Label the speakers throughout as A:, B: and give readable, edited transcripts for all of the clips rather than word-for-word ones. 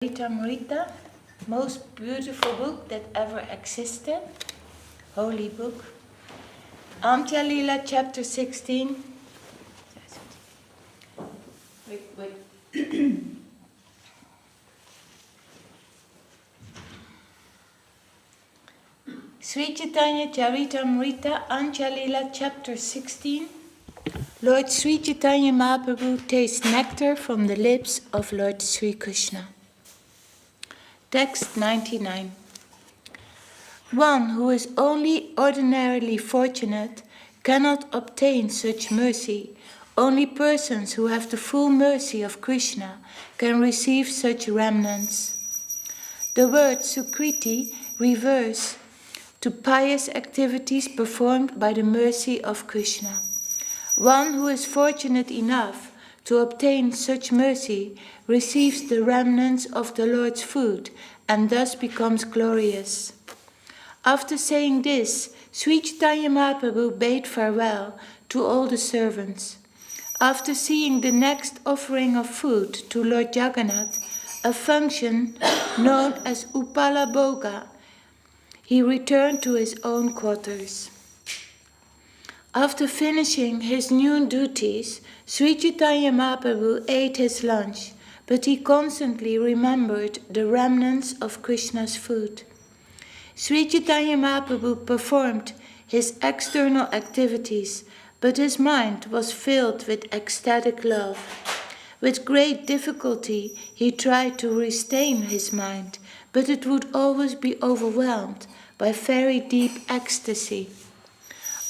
A: Rita, most beautiful book that ever existed, holy book. Antya Lila, chapter 16. Wait. Sri Chaitanya Charitamrita, Antya Lila, chapter 16. Lord Sri Chaitanya Mahaprabhu tastes nectar from the lips of Lord Sri Krishna. Text 99. One who is only ordinarily fortunate cannot obtain such mercy. Only persons who have the full mercy of Krishna can receive such remnants. The word Sukriti refers to pious activities performed by the mercy of Krishna. One who is fortunate enough to obtain such mercy receives the remnants of the Lord's food and thus becomes glorious. After saying this, Sri Chaitanya Mahaprabhu bade farewell to all the servants. After seeing the next offering of food to Lord Jagannath, a function known as Upala Bhoga, he returned to his own quarters. After finishing his noon duties, Sri Chaitanya Mahaprabhu ate his lunch, but he constantly remembered the remnants of Krishna's food. Sri Chaitanya Mahaprabhu performed his external activities, but his mind was filled with ecstatic love. With great difficulty, he tried to restrain his mind, but it would always be overwhelmed by very deep ecstasy.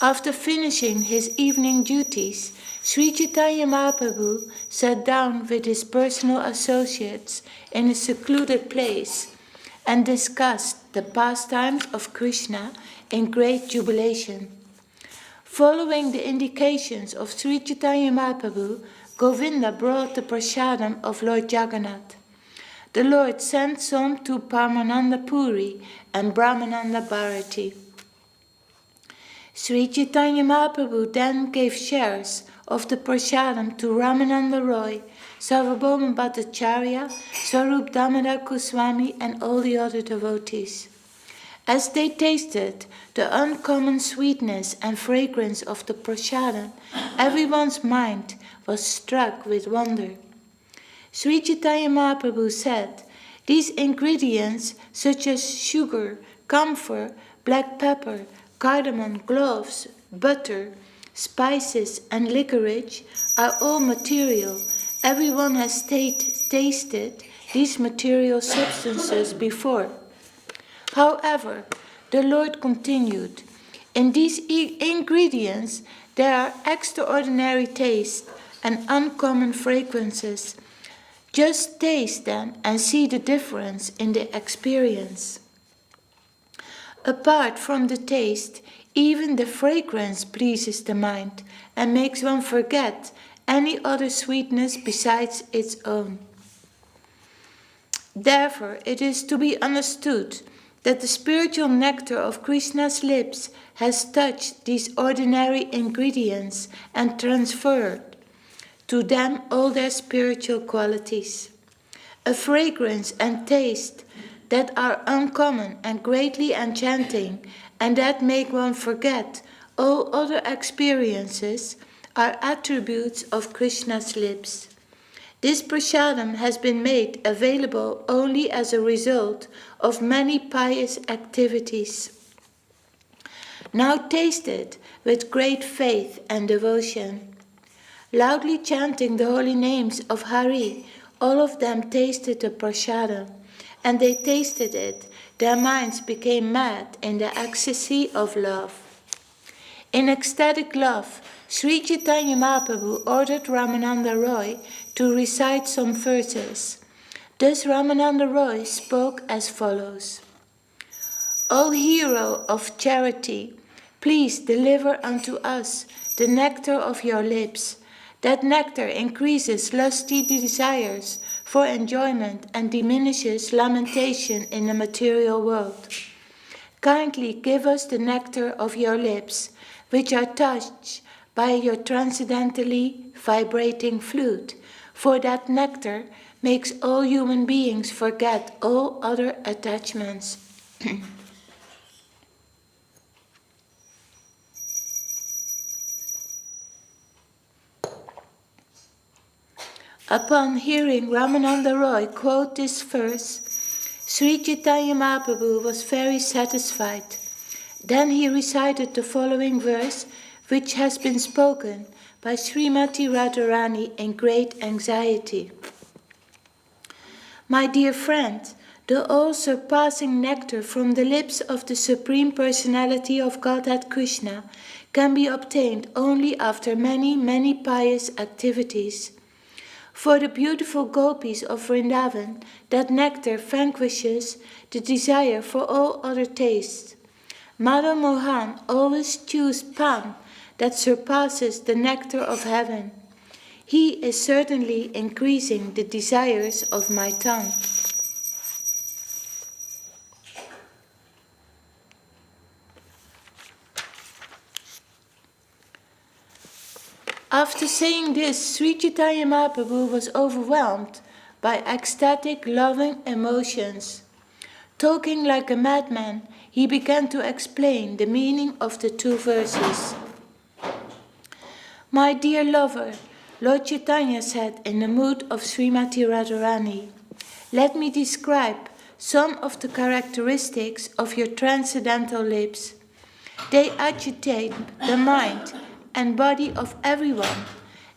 A: After finishing his evening duties, Sri Chaitanya Mahaprabhu sat down with his personal associates in a secluded place and discussed the pastimes of Krishna in great jubilation. Following the indications of Sri Chaitanya Mahaprabhu, Govinda brought the prasadam of Lord Jagannath. The Lord sent some to Paramananda Puri and Brahmananda Bharati. Sri Chaitanya Mahaprabhu then gave shares of the prasadam to Ramananda Roy, Sarvabhauma Bhattacharya, Swarup Damodar Goswami and all the other devotees. As they tasted the uncommon sweetness and fragrance of the prasadam, everyone's mind was struck with wonder. Sri Chaitanya Mahaprabhu said, "These ingredients such as sugar, camphor, black pepper, cardamom, cloves, butter, spices and licorice are all material. Everyone has tasted these material substances before. However, the Lord continued, in these ingredients there are extraordinary taste and uncommon fragrances. Just taste them and see the difference in the experience. Apart from the taste, even the fragrance pleases the mind and makes one forget any other sweetness besides its own. Therefore, it is to be understood that the spiritual nectar of Krishna's lips has touched these ordinary ingredients and transferred to them all their spiritual qualities. A fragrance and taste that are uncommon and greatly enchanting and that make one forget all other experiences are attributes of Krishna's lips. This prasadam has been made available only as a result of many pious activities. Now taste it with great faith and devotion." Loudly chanting the holy names of Hari, all of them tasted the prasadam, and they tasted it. Their minds became mad in the ecstasy of love. In ecstatic love, Sri Chaitanya Mahaprabhu ordered Ramananda Roy to recite some verses. Thus Ramananda Roy spoke as follows: "O hero of charity, please deliver unto us the nectar of your lips. That nectar increases lusty desires for enjoyment and diminishes lamentation in the material world. Kindly give us the nectar of your lips, which are touched by your transcendentally vibrating flute, for that nectar makes all human beings forget all other attachments. Upon hearing Ramananda Roy quote this verse, Sri Chaitanya Mahaprabhu was very satisfied. Then he recited the following verse, which has been spoken by Srimati Radharani in great anxiety. My dear friend, the all-surpassing nectar from the lips of the Supreme Personality of Godhead Krishna can be obtained only after many, many pious activities. For the beautiful gopis of Vrindavan, that nectar vanquishes the desire for all other tastes. Madan Mohan always chews pan that surpasses the nectar of heaven. He is certainly increasing the desires of my tongue. After saying this, Sri Chaitanya Mahaprabhu was overwhelmed by ecstatic, loving emotions. Talking like a madman, he began to explain the meaning of the two verses. My dear lover, Lord Chaitanya said in the mood of Srimati Radharani, let me describe some of the characteristics of your transcendental lips. They agitate the mind and body of everyone.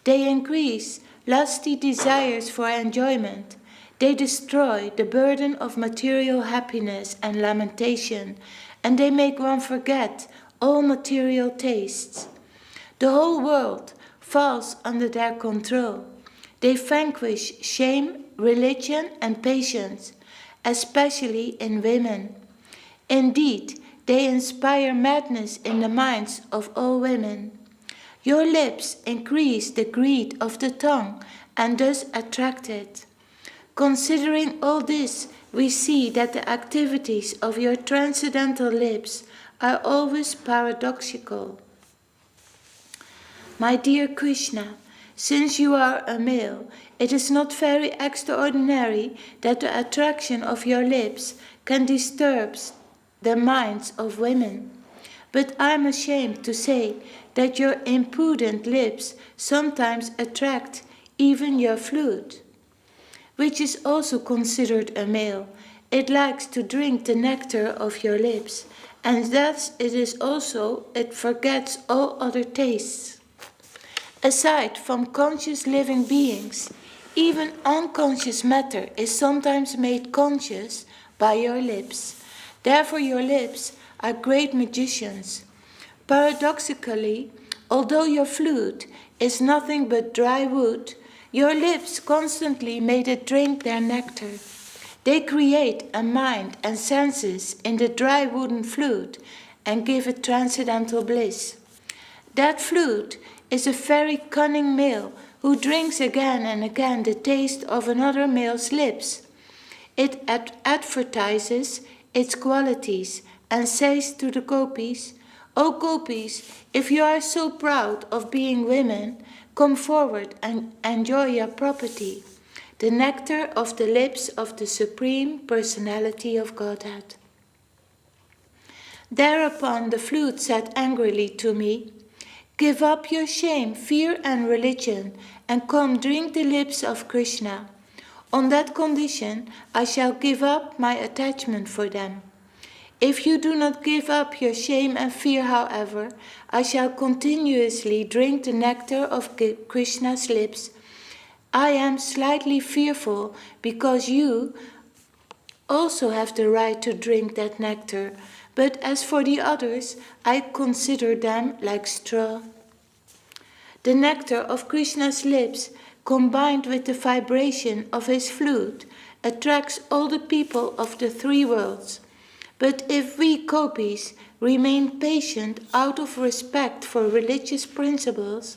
A: They increase lusty desires for enjoyment. They destroy the burden of material happiness and lamentation, and they make one forget all material tastes. The whole world falls under their control. They vanquish shame, religion, and patience, especially in women. Indeed, they inspire madness in the minds of all women. Your lips increase the greed of the tongue and thus attract it. Considering all this, we see that the activities of your transcendental lips are always paradoxical. My dear Krishna, since you are a male, it is not very extraordinary that the attraction of your lips can disturb the minds of women. But I am ashamed to say that your impudent lips sometimes attract even your flute, which is also considered a male. It likes to drink the nectar of your lips, and thus it forgets all other tastes. Aside from conscious living beings, even unconscious matter is sometimes made conscious by your lips. Therefore your lips are great magicians. Paradoxically, although your flute is nothing but dry wood, your lips constantly made it drink their nectar. They create a mind and senses in the dry wooden flute and give it transcendental bliss. That flute is a very cunning male who drinks again and again the taste of another male's lips. It advertises its qualities and says to the gopis, O gopis, if you are so proud of being women, come forward and enjoy your property, the nectar of the lips of the Supreme Personality of Godhead. Thereupon the flute said angrily to me, give up your shame, fear and religion, and come drink the lips of Krishna. On that condition, I shall give up my attachment for them. If you do not give up your shame and fear, however, I shall continuously drink the nectar of Krishna's lips. I am slightly fearful because you also have the right to drink that nectar, but as for the others, I consider them like straw. The nectar of Krishna's lips, combined with the vibration of his flute, attracts all the people of the three worlds. But if we gopis remain patient out of respect for religious principles,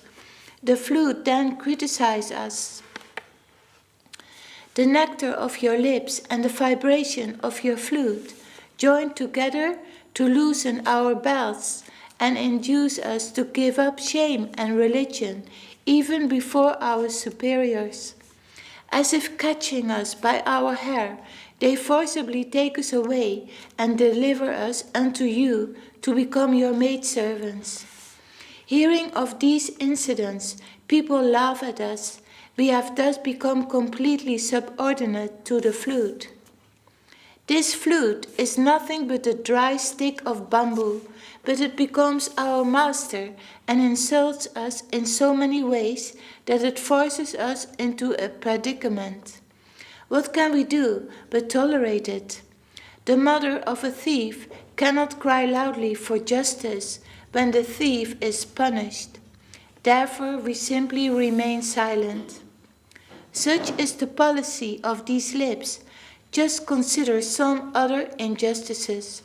A: the flute then criticizes us. The nectar of your lips and the vibration of your flute join together to loosen our belts and induce us to give up shame and religion even before our superiors. As if catching us by our hair, they forcibly take us away and deliver us unto you to become your maidservants. Hearing of these incidents, people laugh at us. We have thus become completely subordinate to the flute. This flute is nothing but a dry stick of bamboo, but it becomes our master and insults us in so many ways that it forces us into a predicament. What can we do but tolerate it? The mother of a thief cannot cry loudly for justice when the thief is punished. Therefore, we simply remain silent. Such is the policy of these lips. Just consider some other injustices.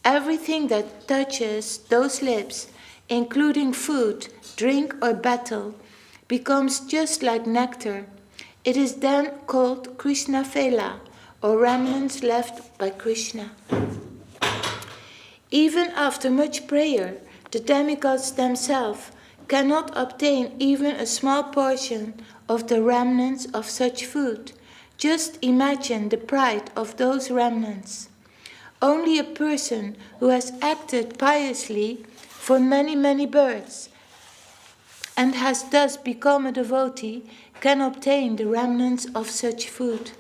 A: Everything that touches those lips, including food, drink, or battle, becomes just like nectar. It is then called Krishna Vela, or remnants left by Krishna. Even after much prayer, the demigods themselves cannot obtain even a small portion of the remnants of such food. Just imagine the pride of those remnants. Only a person who has acted piously for many births and has thus become a devotee can obtain the remnants of such food.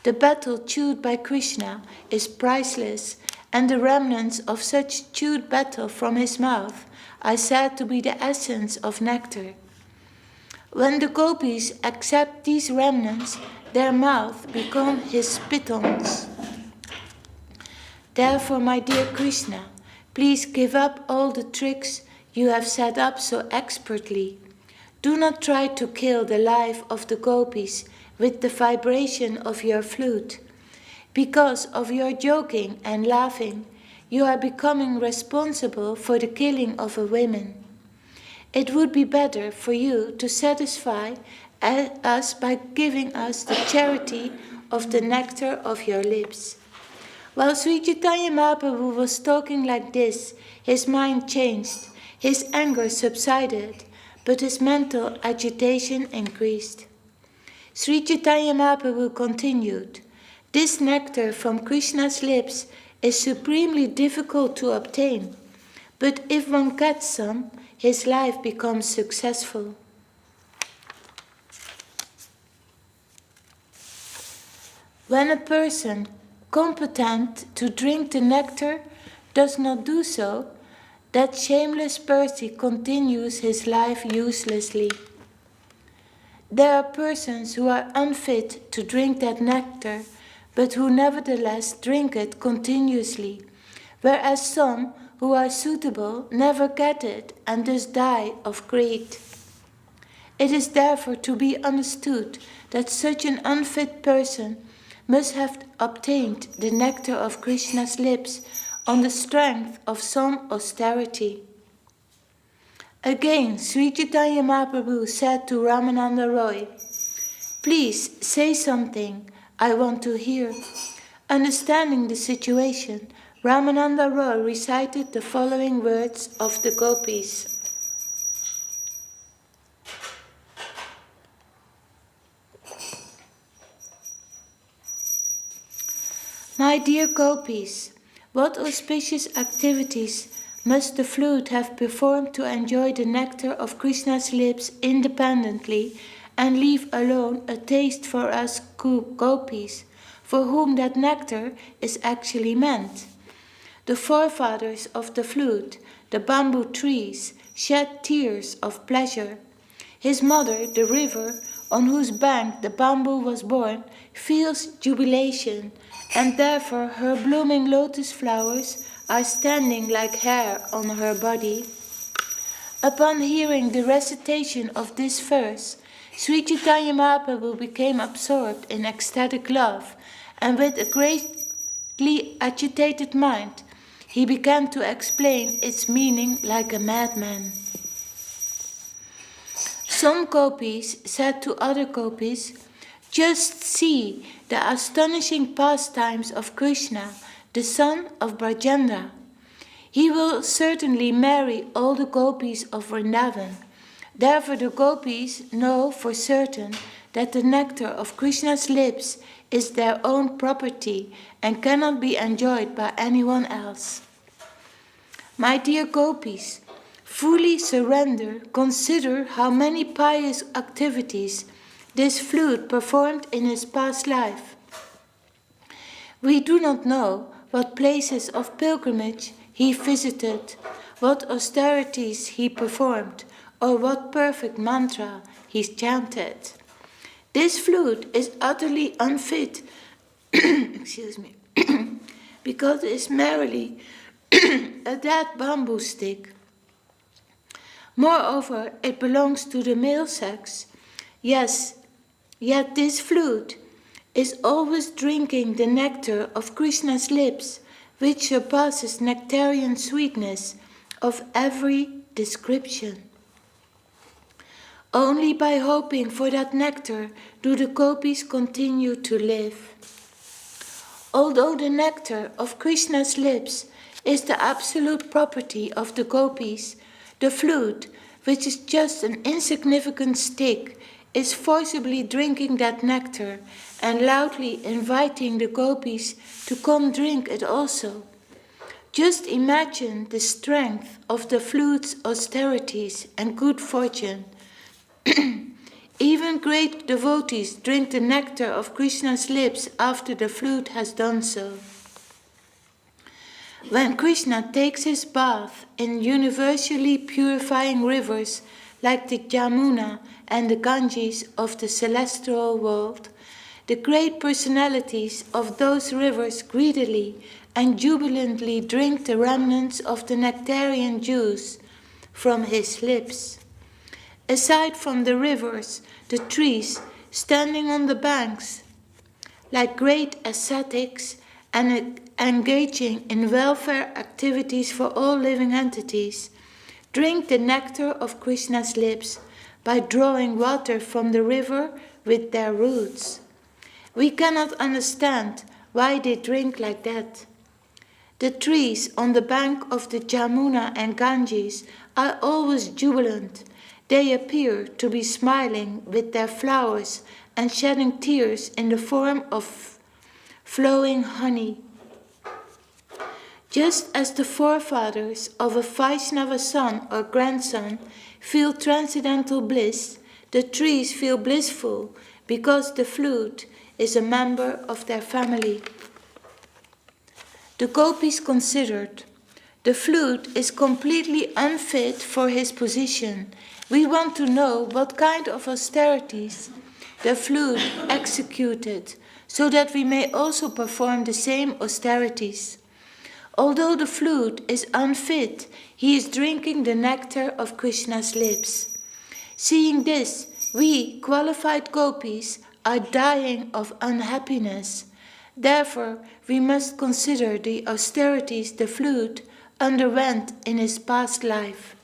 A: The battle chewed by Krishna is priceless, and the remnants of such chewed battle from his mouth are said to be the essence of nectar. When the gopis accept these remnants, their mouth become his pitons. Therefore, my dear Krishna, please give up all the tricks you have set up so expertly. Do not try to kill the life of the gopis with the vibration of your flute. Because of your joking and laughing, you are becoming responsible for the killing of a woman. It would be better for you to satisfy us by giving us the charity of the nectar of your lips. While Sri Chaitanya Mahaprabhu was talking like this, his mind changed, his anger subsided, but his mental agitation increased. Sri Chaitanya Mahaprabhu continued, "This nectar from Krishna's lips is supremely difficult to obtain, but if one gets some, his life becomes successful." When a person competent to drink the nectar does not do so, that shameless person continues his life uselessly. There are persons who are unfit to drink that nectar, but who nevertheless drink it continuously, whereas some who are suitable never get it and thus die of greed. It is therefore to be understood that such an unfit person must have obtained the nectar of Krishna's lips on the strength of some austerity. Again, Sri Chaitanya Mahaprabhu said to Ramananda Roy, "Please say something, I want to hear." Understanding the situation, Ramananda Roy recited the following words of the gopis. My dear gopis, what auspicious activities must the flute have performed to enjoy the nectar of Krishna's lips independently and leave alone a taste for us gopis, for whom that nectar is actually meant. The forefathers of the flute, the bamboo trees, shed tears of pleasure. His mother, the river, on whose bank the bamboo was born, feels jubilation, and therefore her blooming lotus flowers are standing like hair on her body. Upon hearing the recitation of this verse, Sri Chaitanya Mahaprabhu became absorbed in ecstatic love, and with a greatly agitated mind, he began to explain its meaning like a madman. Some gopis said to other gopis, "Just see the astonishing pastimes of Krishna, the son of Brajendra. He will certainly marry all the gopis of Vrindavan. Therefore the gopis know for certain that the nectar of Krishna's lips is their own property and cannot be enjoyed by anyone else. My dear gopis, fully surrender, consider how many pious activities this flute performed in his past life. We do not know what places of pilgrimage he visited, what austerities he performed, or what perfect mantra he chanted. This flute is utterly unfit, excuse me, because it is merely a dead bamboo stick. Moreover, it belongs to the male sex. Yes, yet this flute is always drinking the nectar of Krishna's lips, which surpasses nectarian sweetness of every description. Only by hoping for that nectar do the gopis continue to live. Although the nectar of Krishna's lips is the absolute property of the gopis, the flute, which is just an insignificant stick, is forcibly drinking that nectar and loudly inviting the gopis to come drink it also. Just imagine the strength of the flute's austerities and good fortune. Even great devotees drink the nectar of Krishna's lips after the flute has done so. When Krishna takes his bath in universally purifying rivers like the Yamuna and the Ganges of the celestial world, the great personalities of those rivers greedily and jubilantly drink the remnants of the nectarian juice from his lips. Aside from the rivers, the trees standing on the banks, like great ascetics and engaging in welfare activities for all living entities, drink the nectar of Krishna's lips by drawing water from the river with their roots. We cannot understand why they drink like that. The trees on the bank of the Jamuna and Ganges are always jubilant. They appear to be smiling with their flowers and shedding tears in the form of flowing honey. Just as the forefathers of a Vaishnava son or grandson feel transcendental bliss, the trees feel blissful because the flute is a member of their family. The gopis considered, the flute is completely unfit for his position. We want to know what kind of austerities the flute executed, so that we may also perform the same austerities. Although the flute is unfit, he is drinking the nectar of Krishna's lips. Seeing this, we, qualified gopis, are dying of unhappiness. Therefore, we must consider the austerities the flute underwent in his past life.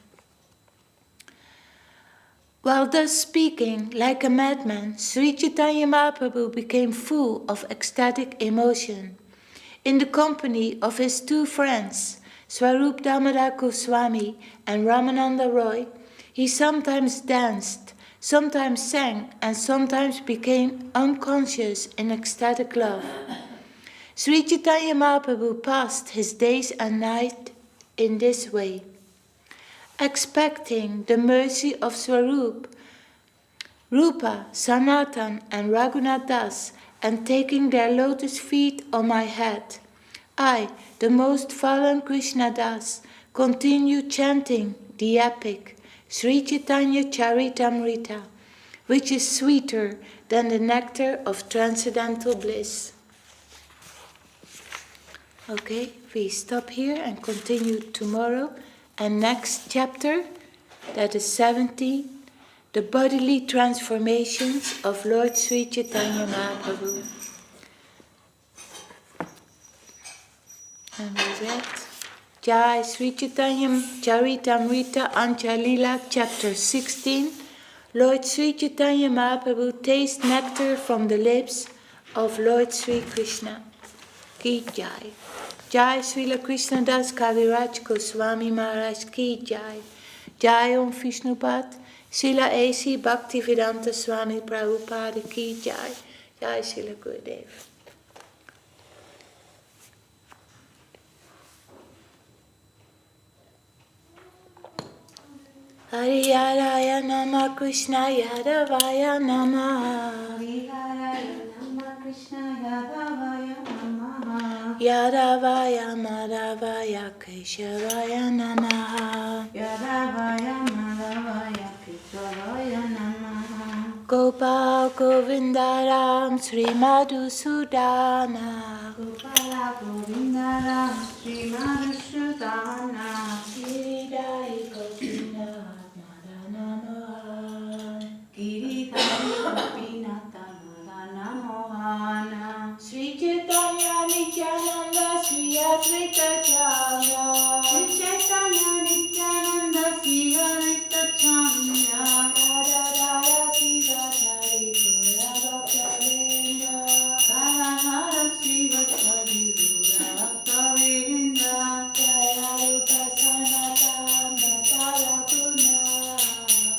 A: While thus speaking like a madman, Sri Chaitanya Mahaprabhu became full of ecstatic emotion. In the company of his two friends, Swarup Damodar Goswami and Ramananda Roy, he sometimes danced, sometimes sang, and sometimes became unconscious in ecstatic love. Sri Chaitanya Mahaprabhu passed his days and nights in this way. Expecting the mercy of Swarup, Rupa, Sanatan, and Raghunath Das, and taking their lotus feet on my head, I, the most fallen Krishna Das, continue chanting the epic Sri Chaitanya Charitamrita, which is sweeter than the nectar of transcendental bliss. Okay, we stop here and continue tomorrow. And next chapter, that is 17, the bodily transformations of Lord Sri Chaitanya Mahaprabhu. And with that, Jai Sri Chaitanya Charitamrita Anchalila, chapter 16. Lord Sri Chaitanya Mahaprabhu tastes nectar from the lips of Lord Sri Krishna. Ki Jai. Jai Srila Krishna Das Kaviraj Goswami Maharaj Ki Jai. Jai Om Vishnupad. Srila A.C. Bhaktivedanta Swami Prabhupada Ki Jai. Jai Srila Gurudev. Hari Yaraya Nama Krishna Yadavaya Nama.
B: Hari Yaraya Nama Krishna Yadavaya Nama.
A: Yadavaya Madhavaya Keshavaya Nama.
B: Yadavaya Madhavaya Keshavaya Nama.
A: Gopal Govindaram Sri Madhusudana.
B: Gopala Govindaram Sri Madhusudana.
A: Giridhari Gopinath Madana Mohan.
B: Giridhari Gopinatha Madana Mohana.
A: Sri Chaitanya Nityananda Sri Advaita Chandra.
B: Sri Chaitanya Nityananda Sri Advaita Chandra.
A: Radharaya Sivachari Gora Bhaktavinda.
B: Radharaya Sivachari Gora Bhaktavinda.
A: Jaya Rupa Sanatan Bhattara Guna.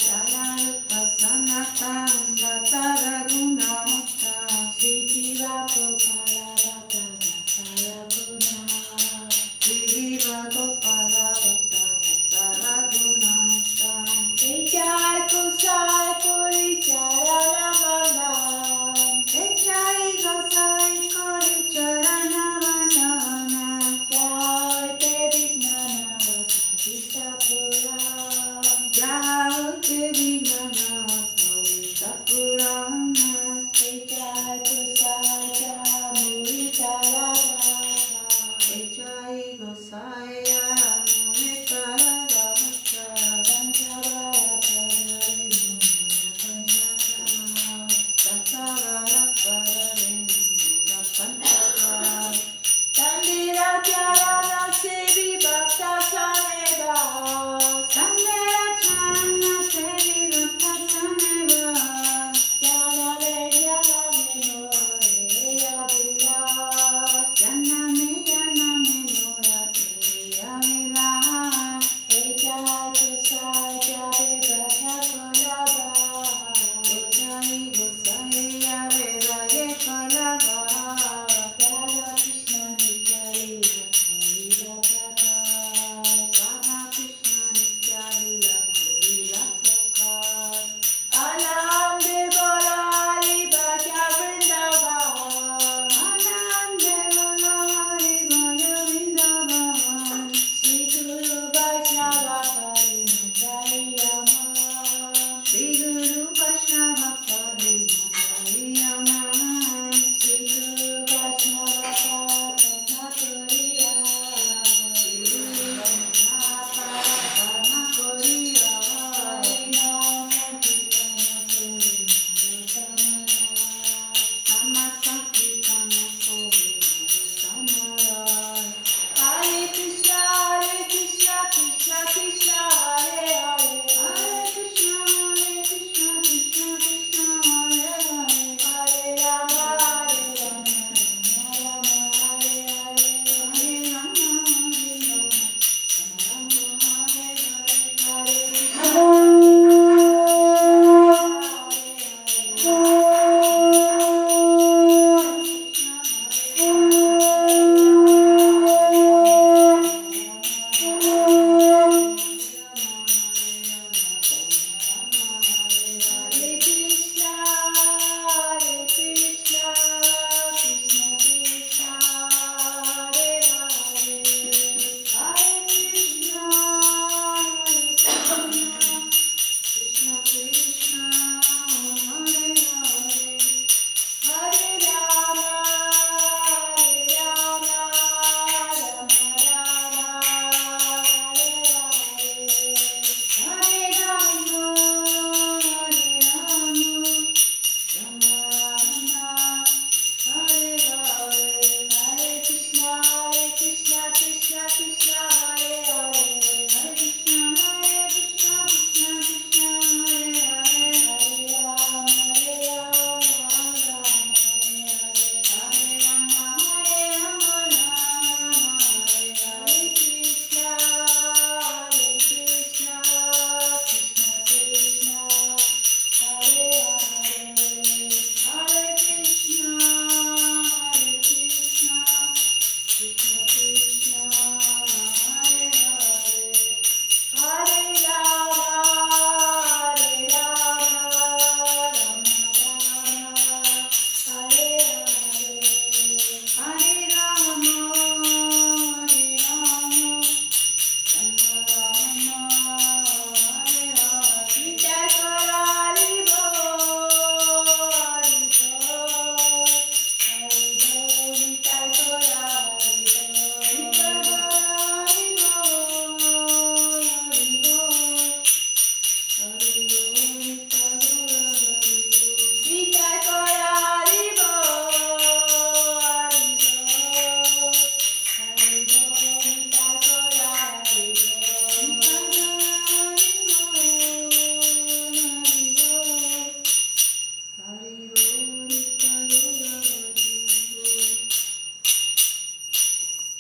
B: Jaya Rupa Sanatan Bhattara Guna.
A: Sri Jiva Gopala Bhattara Guna.
B: Sri Jiva Gopala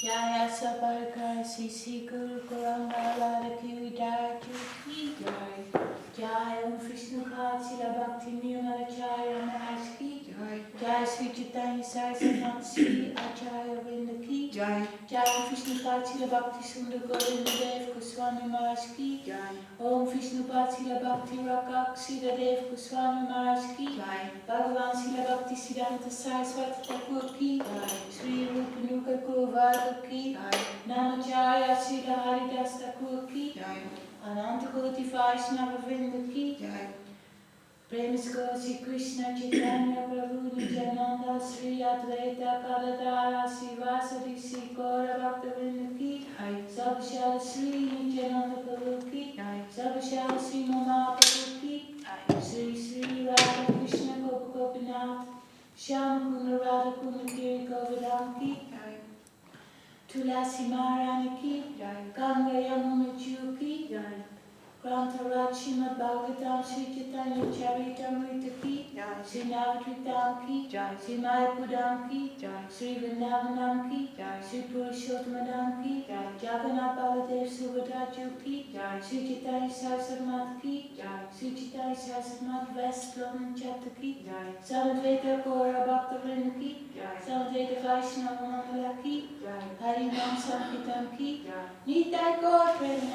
A: Jaya Sabarkar Sisi Guru Kuranga Lada Kiwi Darju Ki
B: Jai.
A: Jai Om Vishnu Khatsila Bhakti Nirmalacharya Maharaj Ki Jai Sri Chaitanya Saraswati Sri Acharya Vrinda Ki
B: Jai.
A: Jai Om Vishnu Khatsila Bhakti Sundar Govinda Dev Goswami Maharaj Ki
B: Jai.
A: Om Vishnu Khatsila Bhakti Rakak Sira Dev Goswami Maharaj Ki
B: Jai.
A: Bhagavan Sila Bhakti Siddhanta Saraswati Thakur Ki
B: Jai.
A: Sri Rupa Nuka Gurvada Ki
B: Jai.
A: Namacharya Srila Haridas Thakur Ki
B: Jai.
A: Ananta Koti Vaishnava Vrinda Ki
B: Jai.
A: Premas Gosi Krishna Chaitanya Prabhu Nityananda Sri Advaita Kadadara Sri Vasari Sri Gaura Bhakta Vrinda Ki
B: Jai.
A: Sabhashala Sri Nityananda Prabhu Ki
B: Jai.
A: Sabhashala Sri Mama Prabhu Ki
B: Jai.
A: Sri Sri Radha Krishna Gopa Gopinath Shyam Kunda Radha Kunda Kiri Govardhan Ki
B: Jai.
A: Tulasi Maharani Ki
B: Jai.
A: Ganga Yamuna Ju Ki
B: Jai.
A: Grantaraj Srimad Bhagavatam Sri Chaitanya Charitamrita Ki
B: Jai.
A: Sri Navadvitam Ki
B: Jai.
A: Sri Mayapudam Ki
B: Jai.
A: Sri Vrindavanam Ki
B: Jai.
A: Sri Purushottamadam Ki
B: Jai.
A: Jagannath Baladev Subhadra Ki
B: Jai.
A: Sri Chaitanya Saraswati Mata Ki
B: Jai.
A: Sri Chaitanya Saraswati Mata West London Chapter Ki
B: Jai.
A: Samadveta Gaura Bhakta Vrinda Ki
B: Jai.
A: Samadveta Vaishnava Mandala Ki
B: Jai.
A: Harinam Sankirtan Ki
B: Jai.
A: Nitai Gaur Premanand